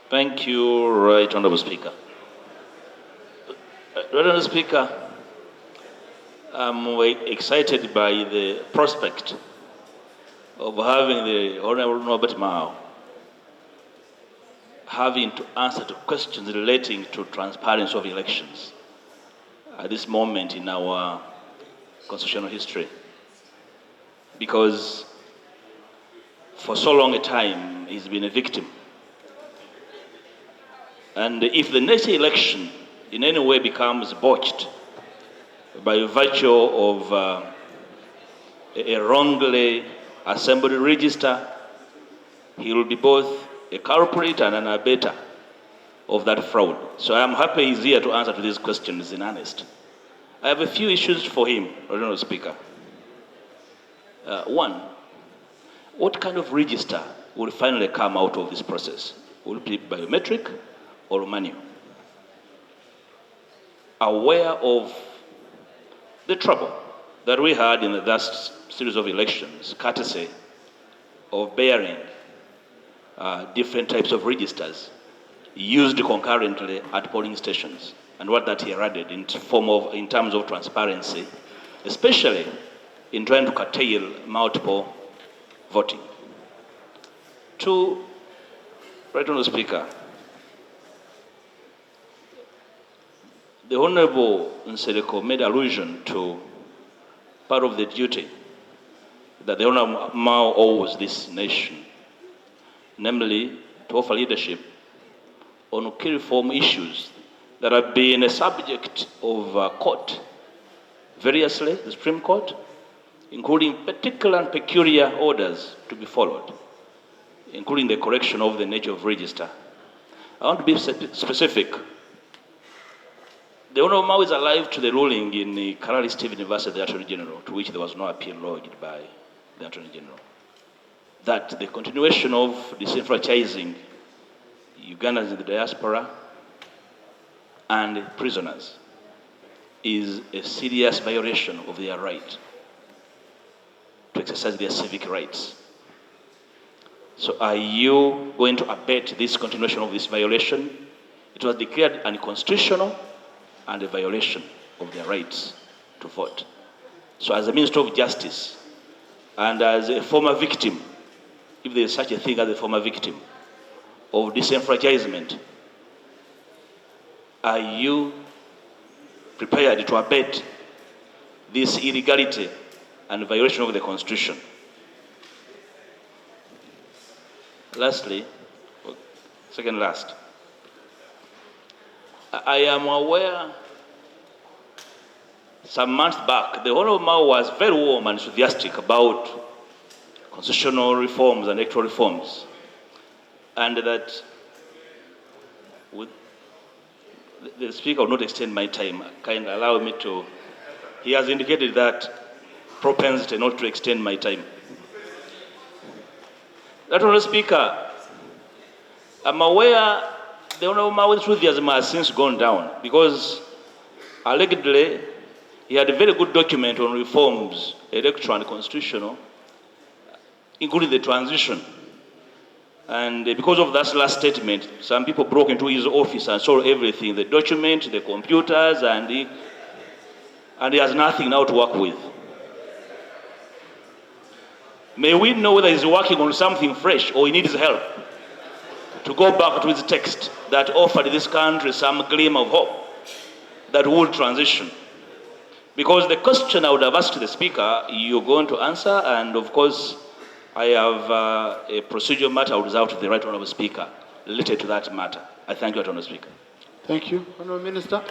Thank you, Right Honourable Speaker. Right Honourable Speaker, I'm excited by the prospect of having the Honourable Norbert Mao having to answer to questions relating to transparency of elections at this moment in our constitutional history. Because for so long a time, he's been a victim. And if the next election in any way becomes botched by virtue of a wrongly assembled register, he will be both a culprit and an abettor of that fraud. So I am happy he's here to answer to these questions in earnest. I have a few issues for him, Honourable Speaker. One, what kind of register will finally come out of this process? Will it be biometric or manual? Aware of the trouble that we had in the last series of elections, courtesy of bearing different types of registers used concurrently at polling stations, and what that heralded in terms of transparency, especially in trying to curtail multiple voting. Two, Right Honourable Speaker, the Honourable Nsereko made allusion to part of the duty that the Honourable Mao owes this nation, namely to offer leadership on key reform issues that have been a subject of court variously, the Supreme Court, including particular and peculiar orders to be followed, including the correction of the nature of register. I want to be specific. The Honourable Mao is alive to the ruling in the Karali State University of the Attorney General, to which there was no appeal lodged by the Attorney General, that the continuation of disenfranchising Ugandans in the diaspora and prisoners is a serious violation of their right to exercise their civic rights. So are you going to abet this continuation of this violation? It was declared unconstitutional and a violation of their rights to vote. So as a Minister of Justice and as a former victim, if there is such a thing as a former victim of disenfranchisement, are you prepared to abet this illegality and violation of the Constitution? Lastly, second last, I am aware some months back, the Honourable Mao was very warm and enthusiastic about constitutional reforms and electoral reforms, and that the Speaker will not extend my time. Kindly allow me to. He has indicated that propensity not to extend my time. That Honourable Speaker, I'm aware the Honourable Mao's enthusiasm has since gone down, because allegedly he had a very good document on reforms, electoral and constitutional, including the transition. And because of that last statement, some people broke into his office and saw everything, the document, the computers, and he has nothing now to work with. May we know whether he's working on something fresh or he needs help to go back to his text that offered this country some gleam of hope that would transition. Because the question I would have asked the Speaker, you're going to answer, and of course, I have a procedural matter I would reserve to the Right Honourable Speaker related to that matter. I thank you, Honourable Speaker. Thank you. Honourable Minister.